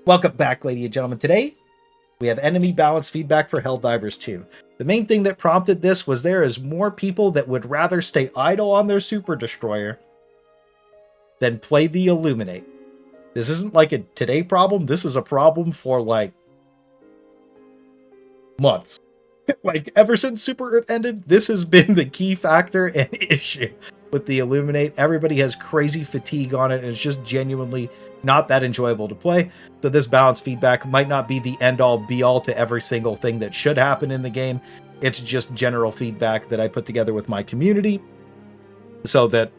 Welcome back, ladies and gentlemen. Today, we have enemy balance feedback for Helldivers 2. The main thing that prompted this was there is more people that would rather stay idle on their Super Destroyer than play the Illuminate. This isn't like a today problem. This is a problem for, like, months. Like, ever since Super Earth ended, this has been the key factor and issue with the Illuminate. Everybody has crazy fatigue on it, and it's just genuinely not that enjoyable to play. So this balance feedback might not be the end-all, be-all to every single thing that should happen in the game. It's just general feedback that I put together with my community so that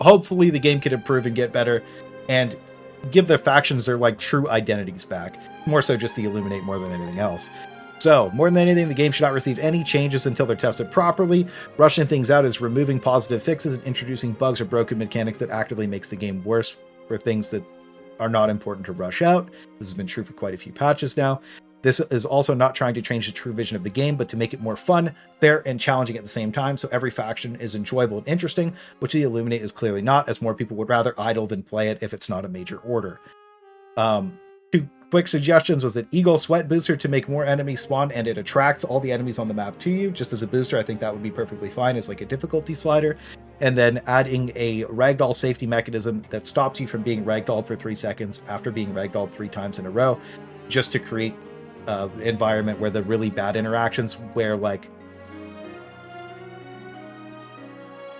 hopefully the game can improve and get better and give their factions their, like, true identities back. More so just the Illuminate more than anything else. So, more than anything, the game should not receive any changes until they're tested properly. Rushing things out is removing positive fixes and introducing bugs or broken mechanics that actively makes the game worse for things that are not important to rush out. This has been true for quite a few patches now. This is also not trying to change the true vision of the game, but to make it more fun, fair, and challenging at the same time, so every faction is enjoyable and interesting, which the Illuminate is clearly not, as more people would rather idle than play it if it's not a major order. Two quick suggestions was that Eagle Sweat Booster to make more enemies spawn, and it attracts all the enemies on the map to you. Just as a booster, I think that would be perfectly fine as like a difficulty slider. And then adding a ragdoll safety mechanism that stops you from being ragdolled for 3 seconds after being ragdolled 3 times in a row, just to create an environment where the really bad interactions, where like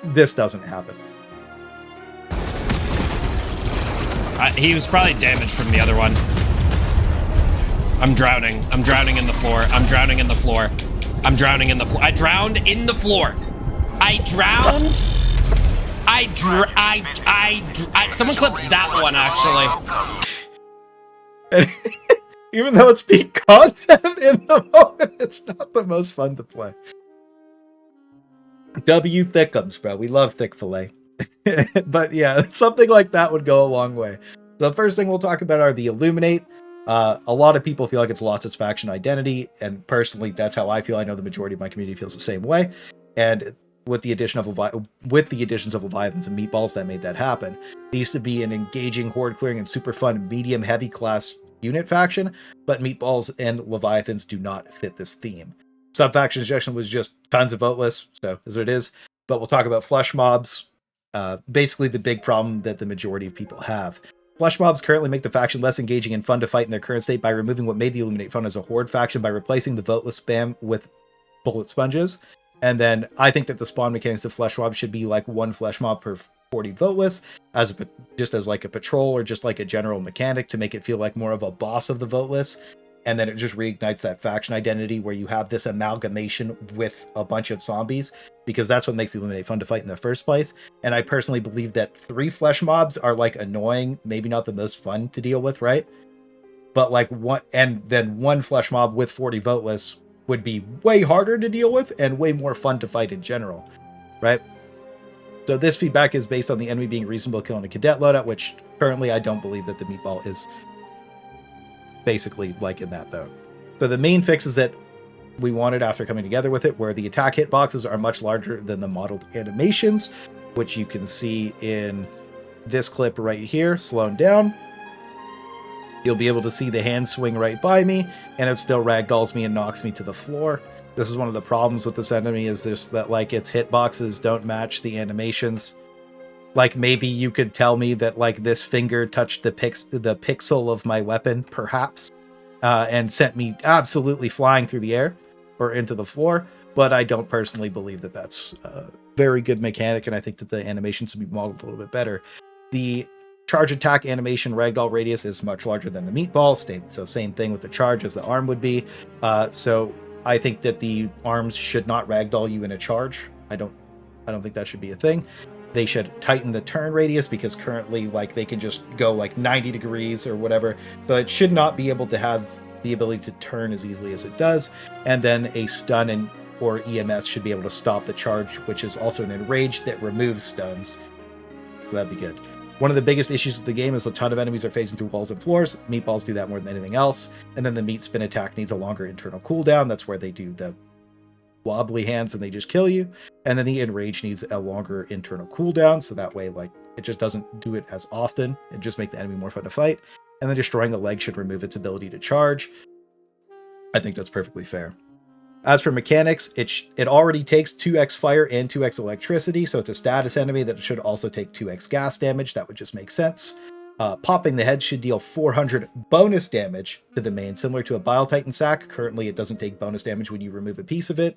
this doesn't happen. He was probably damaged from the other one. I'm drowning. I'm drowning in the floor. I'm drowning in the floor. I'm drowning in the floor. I drowned in the floor. I drowned. Someone clip that one, actually. Even though it's peak content in the moment, it's not the most fun to play. W thickums, bro. We love thick fillet. But yeah, something like that would go a long way. So the first thing we'll talk about are the Illuminate. A lot of people feel like it's lost its faction identity, and personally, that's how I feel. I know the majority of my community feels the same way. And with the additions of Leviathans and Meatballs, that made that happen. They used to be an engaging, horde clearing, and super fun medium heavy class unit faction, but Meatballs and Leviathans do not fit this theme. Sub-faction suggestion was just tons of voteless, so as it is. But we'll talk about flesh mobs. Basically the big problem that the majority of people have. Flesh mobs currently make the faction less engaging and fun to fight in their current state by removing what made the Illuminate fun as a horde faction by replacing the voteless spam with bullet sponges. And then I think that the spawn mechanics of flesh mobs should be like 1 flesh mob per 40 voteless, just as like a patrol or just like a general mechanic to make it feel like more of a boss of the voteless. And then it just reignites that faction identity where you have this amalgamation with a bunch of zombies, because that's what makes the Illuminate fun to fight in the first place. And I personally believe that 3 flesh mobs are like annoying, maybe not the most fun to deal with, right? But like one flesh mob with 40 voteless would be way harder to deal with and way more fun to fight in general, right? So this feedback is based on the enemy being reasonable kill in a cadet loadout, which currently I don't believe that the Meatball is basically like in that though. So the main fixes that we wanted after coming together with it were the attack hitboxes are much larger than the modeled animations, which you can see in this clip right here, slowed down. You'll be able to see the hand swing right by me, and it still ragdolls me and knocks me to the floor. This is one of the problems with this enemy, is this that like its hitboxes don't match the animations. Like maybe you could tell me that like this finger touched the pixel of my weapon, perhaps, and sent me absolutely flying through the air or into the floor. But I don't personally believe that that's a very good mechanic, and I think that the animations should be modeled a little bit better. The charge attack animation ragdoll radius is much larger than the Meatball. So same thing with the charge as the arm would be. So I think that the arms should not ragdoll you in a charge. I don't think that should be a thing. They should tighten the turn radius, because currently like they can just go like 90 degrees or whatever. So it should not be able to have the ability to turn as easily as it does. And then a stun or EMS should be able to stop the charge, which is also an enrage that removes stuns. So that'd be good. One of the biggest issues with the game is a ton of enemies are phasing through walls and floors. Meatballs do that more than anything else. And then the meat spin attack needs a longer internal cooldown. That's where they do the wobbly hands and they just kill you. And then the enrage needs a longer internal cooldown, so that way like it just doesn't do it as often and just make the enemy more fun to fight. and then destroying a leg should remove its ability to charge. I think that's perfectly fair. As for mechanics, it already takes 2x fire and 2x electricity, so it's a status enemy that should also take 2x gas damage. That would just make sense. Popping the head should deal 400 bonus damage to the main, similar to a Bile Titan sack. Currently, it doesn't take bonus damage when you remove a piece of it.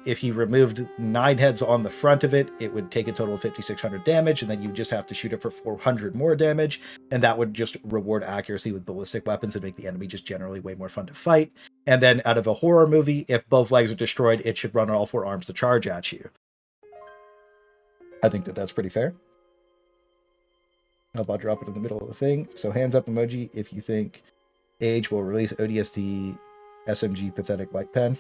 If you removed 9 heads on the front of it, it would take a total of 5,600 damage, and then you just have to shoot it for 400 more damage, and that would just reward accuracy with ballistic weapons and make the enemy just generally way more fun to fight. And then out of a horror movie, if both legs are destroyed, it should run on all 4 arms to charge at you. I think that's pretty fair. How about drop it in the middle of the thing? So hands up emoji if you think Age will release ODST SMG pathetic light pen.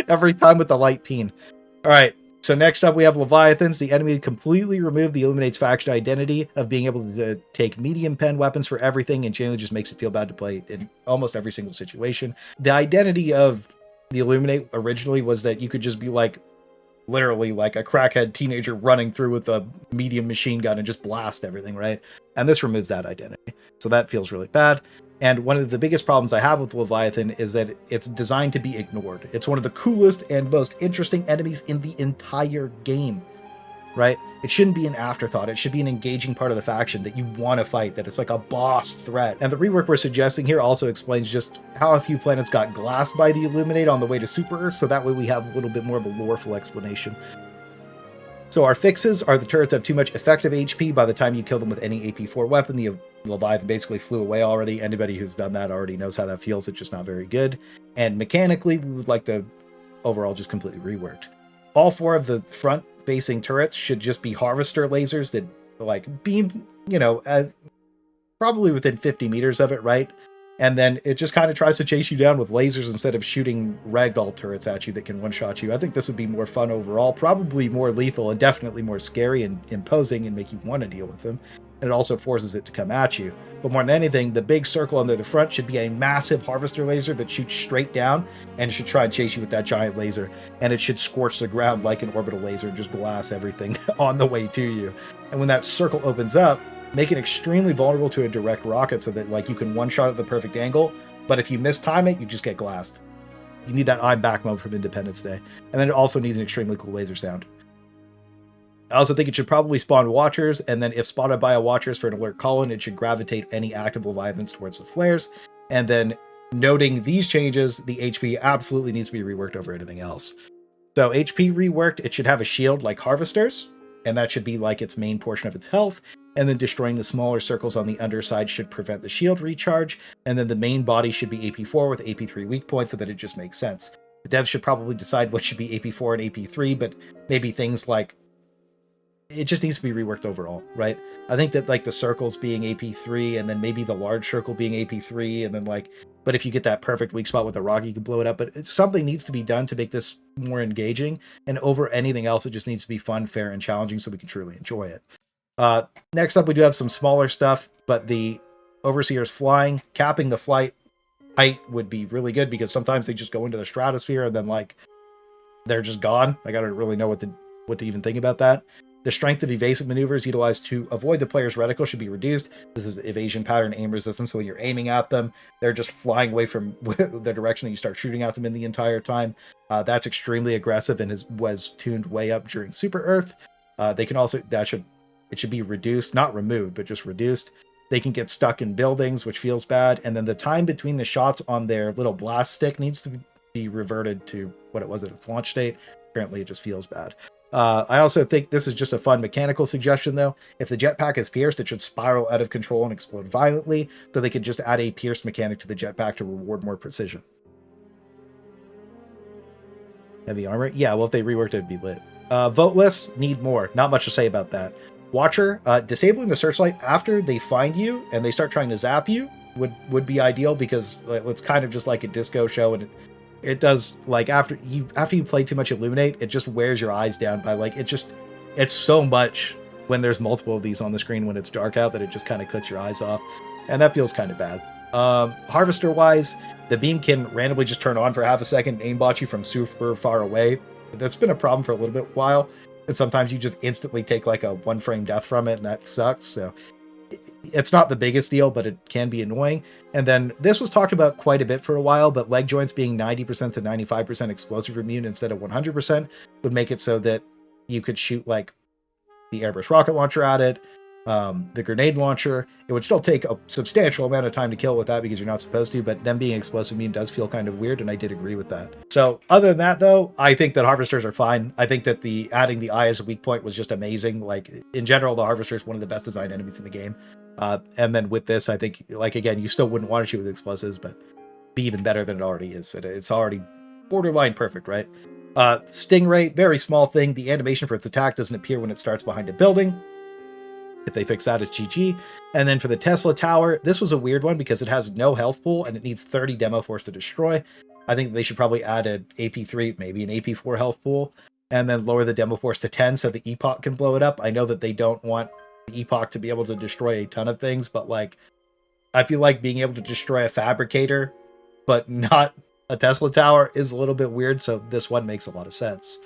Every time with the light peen. All right. So next up we have Leviathans. The enemy completely removed the Illuminate's faction identity of being able to take medium pen weapons for everything, and generally just makes it feel bad to play in almost every single situation. The identity of the Illuminate originally was that you could just be like literally like a crackhead teenager running through with a medium machine gun and just blast everything, right? And this removes that identity. So that feels really bad. And one of the biggest problems I have with Leviathan is that it's designed to be ignored. It's one of the coolest and most interesting enemies in the entire game, right? It shouldn't be an afterthought. It should be an engaging part of the faction that you want to fight, that it's like a boss threat. And the rework we're suggesting here also explains just how a few planets got glassed by the Illuminate on the way to Super Earth, so that way we have a little bit more of a loreful explanation. So our fixes are the turrets have too much effective HP by the time you kill them with any AP4 weapon. The Leviathan basically flew away already. Anybody who's done that already knows how that feels. It's just not very good. And mechanically, we would like to overall just completely reworked. All 4 of the front-facing turrets should just be harvester lasers that like beam, probably within 50 meters of it, right? And then it just kind of tries to chase you down with lasers instead of shooting ragdoll turrets at you that can one-shot you. I think this would be more fun overall, probably more lethal and definitely more scary and imposing and make you want to deal with them. And it also forces it to come at you. But more than anything, the big circle under the front should be a massive harvester laser that shoots straight down and should try and chase you with that giant laser. And it should scorch the ground like an orbital laser and just blast everything on the way to you. And when that circle opens up, make it extremely vulnerable to a direct rocket so that like you can one-shot at the perfect angle, but if you mistime it, you just get glassed. You need that I'm back mode from Independence Day. And then it also needs an extremely cool laser sound. I also think it should probably spawn Watchers, and then if spotted by a Watchers for an alert call-in, it should gravitate any active Leviathans towards the flares. And then noting these changes, the HP absolutely needs to be reworked over anything else. So HP reworked, it should have a shield like Harvesters, and that should be like its main portion of its health. And then destroying the smaller circles on the underside should prevent the shield recharge. And then the main body should be AP4 with AP3 weak points so that it just makes sense. The devs should probably decide what should be AP4 and AP3, but maybe things like it just needs to be reworked overall, right? I think that like the circles being AP3 and then maybe the large circle being AP3 and then like, but if you get that perfect weak spot with a rock, you can blow it up. But something needs to be done to make this more engaging, and over anything else, it just needs to be fun, fair, and challenging so we can truly enjoy it. Next up, we do have some smaller stuff, but the Overseer's flying, capping the flight height would be really good because sometimes they just go into the stratosphere and then like they're just gone. Like I don't really know what to even think about that. The strength of evasive maneuvers utilized to avoid the player's reticle should be reduced. This is evasion pattern aim resistance, so when you're aiming at them, they're just flying away from the direction that you start shooting at them in the entire time. That's extremely aggressive and was tuned way up during Super Earth. They can also, it should be reduced, not removed, but just reduced. They can get stuck in buildings, which feels bad. And then the time between the shots on their little blast stick needs to be reverted to what it was at its launch date. Apparently it just feels bad. I also think this is just a fun mechanical suggestion, though. If the jetpack is pierced, it should spiral out of control and explode violently, so they could just add a pierced mechanic to the jetpack to reward more precision. Heavy armor? Yeah, well, if they reworked it, it'd be lit. Voteless, need more. Not much to say about that. Watcher, disabling the searchlight after they find you and they start trying to zap you would be ideal, because it's kind of just like a disco show, and it does, like, after you play too much Illuminate, it just wears your eyes down by, like, it's so much when there's multiple of these on the screen when it's dark out that it just kind of cuts your eyes off, and that feels kind of bad. Harvester wise, the beam can randomly just turn on for half a second and aimbot you from super far away. That's been a problem for a little bit while, and sometimes you just instantly take like a 1 frame death from it, and that sucks. So it's not the biggest deal, but it can be annoying. And then this was talked about quite a bit for a while, but leg joints being 90% to 95% explosive immune instead of 100% would make it so that you could shoot like the airburst rocket launcher at it, the grenade launcher. It would still take a substantial amount of time to kill with that because you're not supposed to, but them being explosive immune does feel kind of weird, and I did agree with that. So other than that, though, I think that harvesters are fine. I think that the adding the eye as a weak point was just amazing. Like, in general, the harvester is one of the best designed enemies in the game. And then with this, I think, like, again, you still wouldn't want to shoot with explosives, but be even better than it already is. It's already borderline perfect, right? Stingray, very small thing. The animation for its attack doesn't appear when it starts behind a building. If they fix that, it's GG. And then for the Tesla Tower, this was a weird one because it has no health pool and it needs 30 demo force to destroy. I think they should probably add an AP3, maybe an AP4 health pool, and then lower the demo force to 10 so the Epoch can blow it up. I know that they don't want the Epoch to be able to destroy a ton of things, but like, I feel like being able to destroy a fabricator, but not a Tesla Tower is a little bit weird, so this one makes a lot of sense.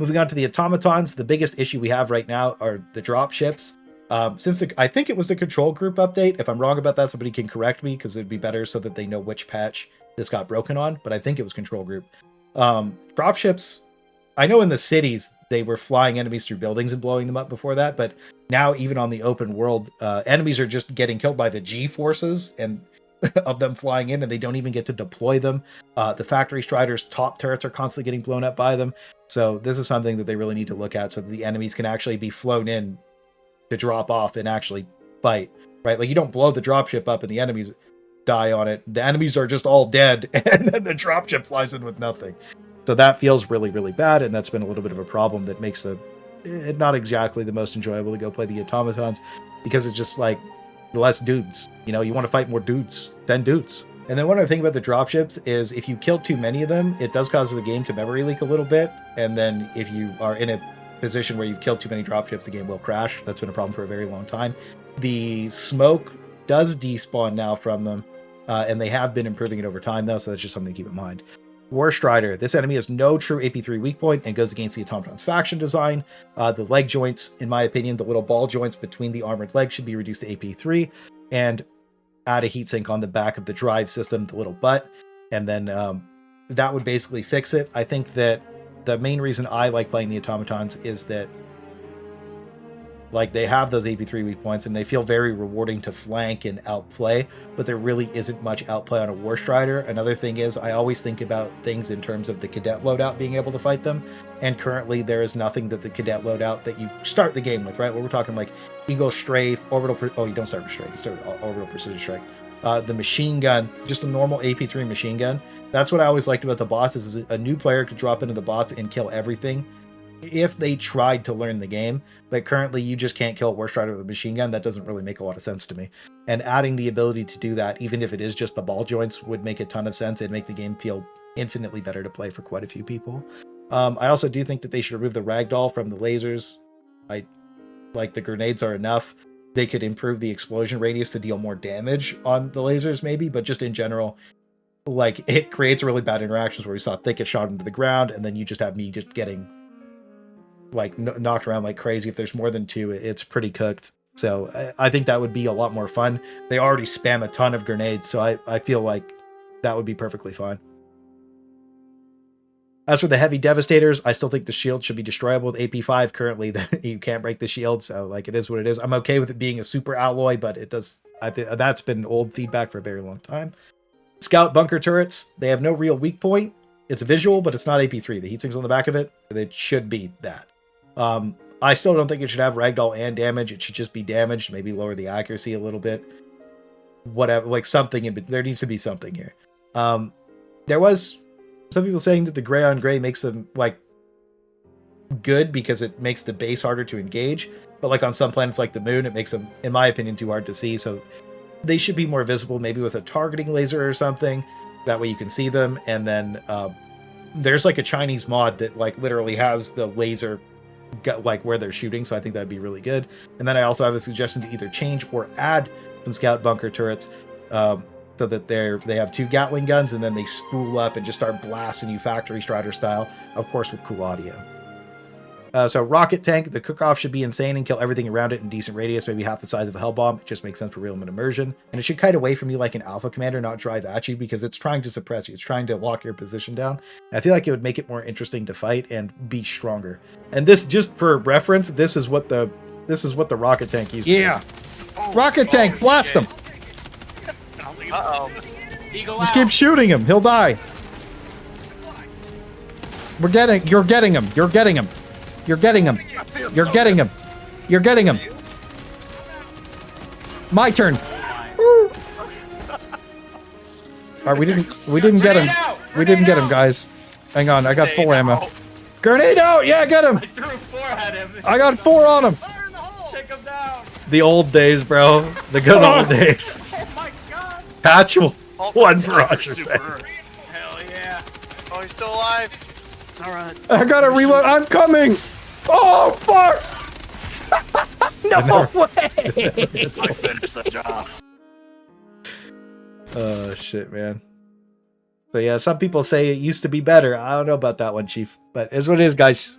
Moving on to the automatons, the biggest issue we have right now are the drop ships. I think it was the control group update. If I'm wrong about that, somebody can correct me because it'd be better so that they know which patch this got broken on, but I think it was control group. Drop ships, I know in the cities they were flying enemies through buildings and blowing them up before that, but now even on the open world, enemies are just getting killed by the G forces and of them flying in, and they don't even get to deploy them. The factory striders top turrets are constantly getting blown up by them. So this is something that they really need to look at so that the enemies can actually be flown in to drop off and actually fight, right? Like, you don't blow the dropship up and the enemies die on it. The enemies are just all dead and then the dropship flies in with nothing. So that feels really, really bad, and that's been a little bit of a problem that makes it not exactly the most enjoyable to go play the automatons, because it's just like less dudes. You know, you want to fight more dudes, 10 dudes. And then one other thing about the dropships is if you kill too many of them, it does cause the game to memory leak a little bit. And then if you are in a position where you've killed too many dropships, the game will crash. That's been a problem for a very long time. The smoke does despawn now from them, and they have been improving it over time, though, so that's just something to keep in mind. War Strider. This enemy has no true AP3 weak point and goes against the automaton's faction design. The leg joints, in my opinion, the little ball joints between the armored legs should be reduced to AP3, and add a heatsink on the back of the drive system, the little butt, and then that would basically fix it. I think that the main reason I like playing the automatons is that, like, they have those AP3 weak points and they feel very rewarding to flank and outplay, but there really isn't much outplay on a War Strider. Another thing is, I always think about things in terms of the cadet loadout being able to fight them, and currently there is nothing that the cadet loadout that you start the game with, right? Where we're talking like Eagle Strafe, Orbital... you don't start with Strafe, you start with Orbital Precision Strike. The machine gun, just a normal AP3 machine gun. That's what I always liked about the bosses, is a new player could drop into the bots and kill everything if they tried to learn the game. But currently you just can't kill a War Strider with a machine gun. That doesn't really make a lot of sense to me. And adding the ability to do that, even if it is just the ball joints, would make a ton of sense. It'd make the game feel infinitely better to play for quite a few people. I also do think that they should remove the ragdoll from the lasers. The grenades are enough. They could improve the explosion radius to deal more damage on the lasers maybe, but just in general, like, it creates really bad interactions where we saw Thick get shot into the ground, and then you just have me just getting, like, knocked around like crazy. If there's more than two, it's pretty cooked. So I think that would be a lot more fun. They already spam a ton of grenades, so I feel like that would be perfectly fine. As for the heavy devastators, I still think the shield should be destroyable with AP5 currently. That you can't break the shield, so like, it is what it is. I'm okay with it being a super alloy, but it does. That's been old feedback for a very long time. Scout bunker turrets, they have no real weak point. It's visual, but it's not AP3. The heatsinks on the back of it, it should be that. I still don't think it should have ragdoll and damage. It should just be damaged. Maybe lower the accuracy a little bit. Whatever, like something there needs to be something here. There was some people saying that the gray on gray makes them like good because it makes the base harder to engage, but like on some planets like the moon, it makes them, in my opinion, too hard to see. So they should be more visible, maybe with a targeting laser or something. That way you can see them. And then there's like a Chinese mod that like literally has the laser like where they're shooting, so I think that'd be really good. And then I also have a suggestion to either change or add some scout bunker turrets, so that they have two Gatling guns, and then they spool up and just start blasting you factory strider style, of course with cool audio. So rocket tank, the cook-off should be insane and kill everything around it in decent radius, maybe half the size of a hell bomb. It just makes sense for realism and immersion. And it should kite away from you like an alpha commander, not drive at you, because it's trying to suppress you. It's trying to lock your position down. And I feel like it would make it more interesting to fight and be stronger. And this, just for reference, this is what the rocket tank used to do. Rocket tank, blast him! Uh-oh. Just keep shooting him. He'll die. You're getting him. You're getting him. You're getting him. You're getting him. You're getting him. My turn. All right, we didn't get him. We didn't get him, guys. Hang on, I got full ammo. Grenade out! Yeah, get him. I threw 4 at him. I got 4 on him. Take him down. The old days, bro. The good old days. Oh my god. Patch one That's brush. super. Hell yeah. Oh, he's still alive. It's alright. I gotta reload. I'm coming. Oh fuck! No way! I finished the job. Oh shit, man. So yeah, some people say it used to be better. I don't know about that one, Chief, but it's what it is, guys.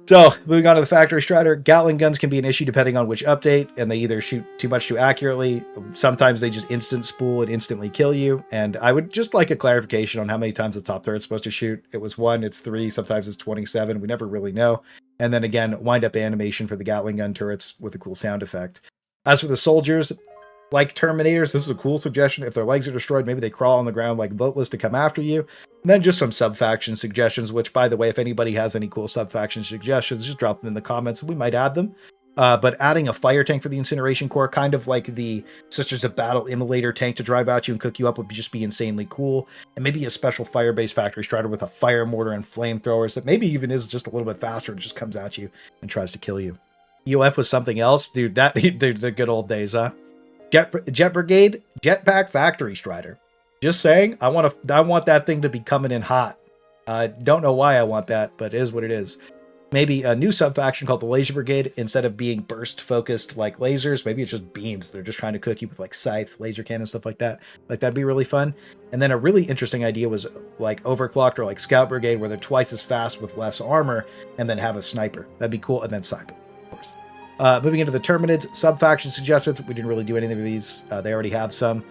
So, moving on to the Factory Strider, Gatling guns can be an issue depending on which update, and they either shoot too much too accurately, sometimes they just instant spool and instantly kill you, and I would just like a clarification on how many times the top turret's supposed to shoot. It was 1, it's 3, sometimes it's 27, we never really know. And then again, wind-up animation for the Gatling gun turrets with a cool sound effect. As for the soldiers, like Terminators, this is a cool suggestion. If their legs are destroyed, maybe they crawl on the ground like Voteless to come after you. And then just some sub-faction suggestions, which, by the way, if anybody has any cool sub-faction suggestions, just drop them in the comments and we might add them. But adding a fire tank for the incineration core, kind of like the Sisters of Battle immolator tank to drive out you and cook you up, would just be insanely cool. And maybe a special fire-based Factory Strider with a fire mortar and flamethrowers that maybe even is just a little bit faster and just comes at you and tries to kill you. EOF was something else. Dude, they're the good old days, huh? Jet Brigade, Jetpack Factory Strider. Just saying, I want that thing to be coming in hot. I don't know why I want that, but it is what it is. Maybe a new sub-faction called the Laser Brigade. Instead of being burst-focused like lasers, maybe it's just beams. They're just trying to cook you with like scythes, laser cannons, stuff like that. Like, that'd be really fun. And then a really interesting idea was like Overclocked or like Scout Brigade, where they're twice as fast with less armor, and then have a sniper. That'd be cool. And then Cyber, of course. Moving into the Terminids, sub-faction suggestions. We didn't really do anything with these. They already have some.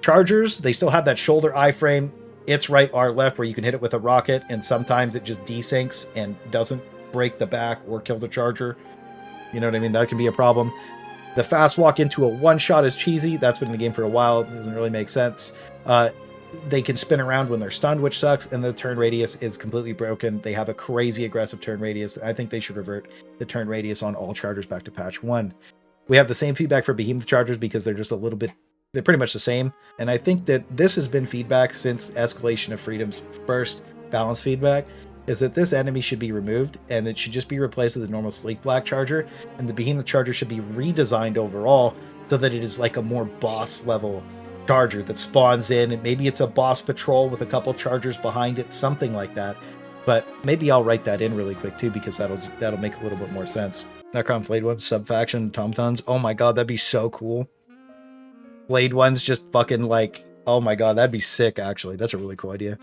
Chargers, they still have that shoulder iframe. It's right, R left, where you can hit it with a rocket, and sometimes it just desyncs and doesn't break the back or kill the charger. You know what I mean? That can be a problem. The fast walk into a one-shot is cheesy. That's been in the game for a while. It doesn't really make sense. They can spin around when they're stunned, which sucks, and the turn radius is completely broken. They have a crazy aggressive turn radius. I think they should revert the turn radius on all chargers back to patch 1. We have the same feedback for Behemoth chargers because they're just a little bit... They're pretty much the same. And I think that this has been feedback since Escalation of Freedom's first balance feedback, is that this enemy should be removed, and it should just be replaced with a normal sleek black charger, and the Behemoth charger should be redesigned overall so that it is like a more boss level charger that spawns in, and maybe it's a boss patrol with a couple chargers behind it, something like that. But maybe I'll write that in really quick too, because that'll make a little bit more sense. Necron Flayed Ones, sub-faction, automatons. Oh my god, that'd be so cool. Flayed Ones just fucking like, oh my god, that'd be sick actually. That's a really cool idea.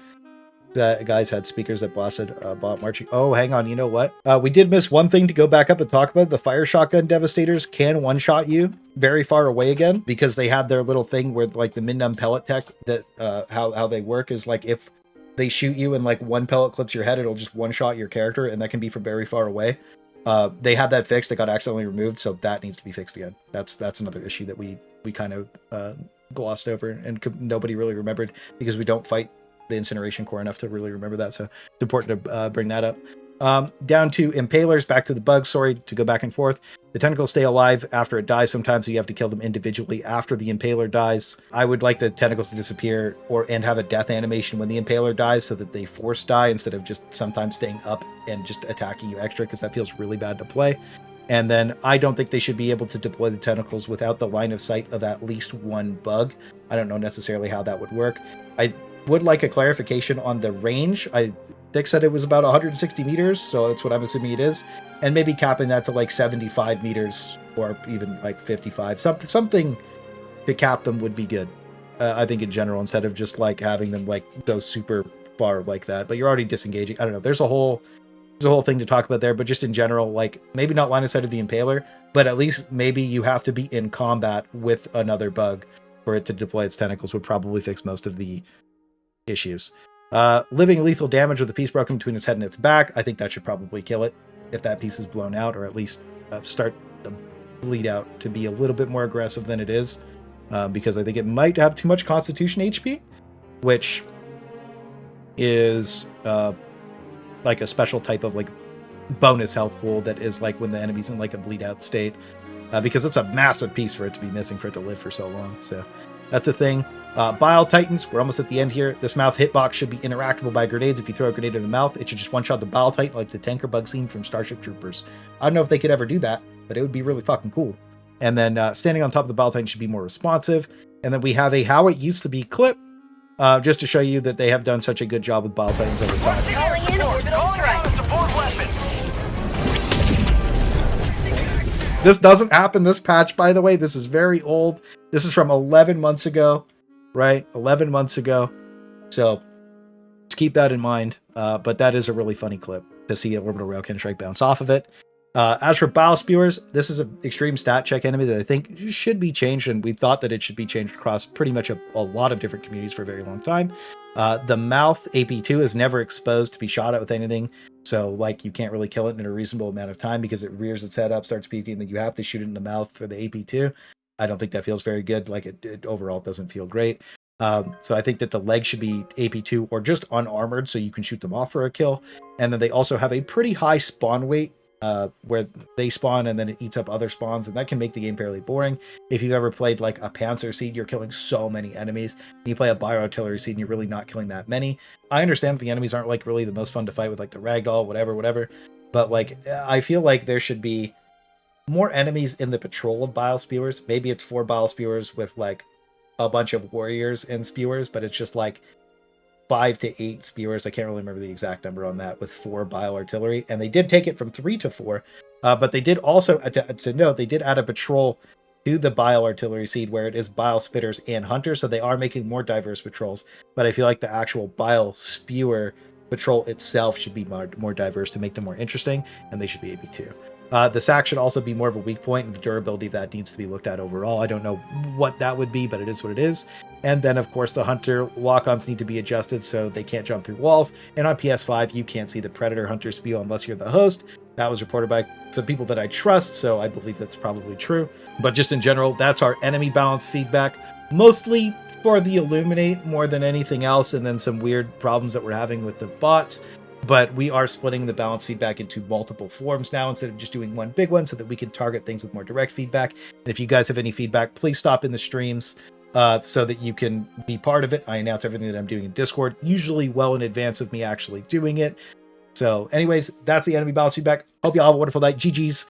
Guys had speakers that blasted bot marching. Oh, hang on, you know what? We did miss one thing to go back up and talk about. The fire shotgun devastators can one-shot you very far away again, because they had their little thing where like the Minnum pellet tech, that how they work is like if they shoot you and like one pellet clips your head, it'll just one-shot your character, and that can be from very far away. They had that fixed. It got accidentally removed, so that needs to be fixed again. That's another issue that we kind of glossed over and nobody really remembered, because we don't fight the incineration core enough to really remember that, so it's important to bring that up. Down to impalers, back to the bugs, sorry to go back and forth. The tentacles stay alive after it dies sometimes, so you have to kill them individually after the impaler dies. I would like the tentacles to disappear and have a death animation when the impaler dies, so that they force die instead of just sometimes staying up and just attacking you extra, because that feels really bad to play. And then I don't think they should be able to deploy the tentacles without the line of sight of at least one bug. I don't know necessarily how that would work. I would like a clarification on the range. Dick said it was about 160 meters, so that's what I'm assuming it is. And maybe capping that to like 75 meters or even like 55. Something to cap them would be good, I think, in general, instead of just like having them like go super far like that. But you're already disengaging. I don't know. There's a whole there's a whole thing to talk about there, but just in general, like maybe not line of sight of the Impaler, but at least maybe you have to be in combat with another bug for it to deploy its tentacles would probably fix most of the issues. Living lethal damage with a piece broken between its head and its back. I think that should probably kill it if that piece is blown out, or at least start to bleed out to be a little bit more aggressive than it is, because I think it might have too much Constitution HP, which is like a special type of like bonus health pool that is like when the enemy's in like a bleed out state, because it's a massive piece for it to be missing for it to live for so long. So that's a thing. Bile Titans, we're almost at the end here. This mouth hitbox should be interactable by grenades. If you throw a grenade in the mouth, it should just one-shot the Bile Titan like the tanker bug scene from Starship Troopers. I don't know if they could ever do that, but it would be really fucking cool. And then standing on top of the Bile Titan should be more responsive. And then we have a How It Used to Be clip, just to show you that they have done such a good job with Bile Titans over time. Calling in orbital strike. Support weapon. This doesn't happen this patch, by the way. This is very old. This is from 11 months ago, right? 11 months ago. So just keep that in mind. But that is a really funny clip to see an orbital railcan strike bounce off of it. As for Bile Spewers, this is an extreme stat check enemy that I think should be changed, and we thought that it should be changed across pretty much a lot of different communities for a very long time. The mouth AP2 is never exposed to be shot at with anything, so like you can't really kill it in a reasonable amount of time because it rears its head up, starts puking, then you have to shoot it in the mouth for the AP2. I don't think that feels very good. Like it overall doesn't feel great. So I think that the leg should be AP2 or just unarmored so you can shoot them off for a kill. And then they also have a pretty high spawn weight, where they spawn and then it eats up other spawns, and that can make the game fairly boring. If you've ever played like a Panzer Seed, you're killing so many enemies. You play a Bioartillery Seed and you're really not killing that many. I understand that the enemies aren't like really the most fun to fight with, like the Ragdoll, whatever, but like I feel like there should be more enemies in the patrol of Bile Spewers. Maybe it's 4 Bile Spewers with like a bunch of warriors and spewers, but it's just like 5 to 8 spewers. I can't really remember the exact number on that, with 4 Bile Artillery. And they did take it from 3 to 4. But they did also, to note, they did add a patrol to the Bile Artillery Seed where it is Bile Spitters and Hunters. So they are making more diverse patrols. But I feel like the actual Bile Spewer patrol itself should be more diverse to make them more interesting. And they should be AB2. The sack should also be more of a weak point, and the durability of that needs to be looked at overall. I don't know what that would be, but it is what it is. And then, of course, the Hunter lock-ons need to be adjusted so they can't jump through walls. And on PS5, you can't see the Predator Hunter spew unless you're the host. That was reported by some people that I trust, so I believe that's probably true. But just in general, that's our enemy balance feedback. Mostly for the Illuminate more than anything else, and then some weird problems that we're having with the bots. But we are splitting the balance feedback into multiple forms now instead of just doing one big one so that we can target things with more direct feedback. And if you guys have any feedback, please stop in the streams so that you can be part of it. I announce everything that I'm doing in Discord, usually well in advance of me actually doing it. So anyways, that's the enemy balance feedback. Hope you all have a wonderful night. GG's.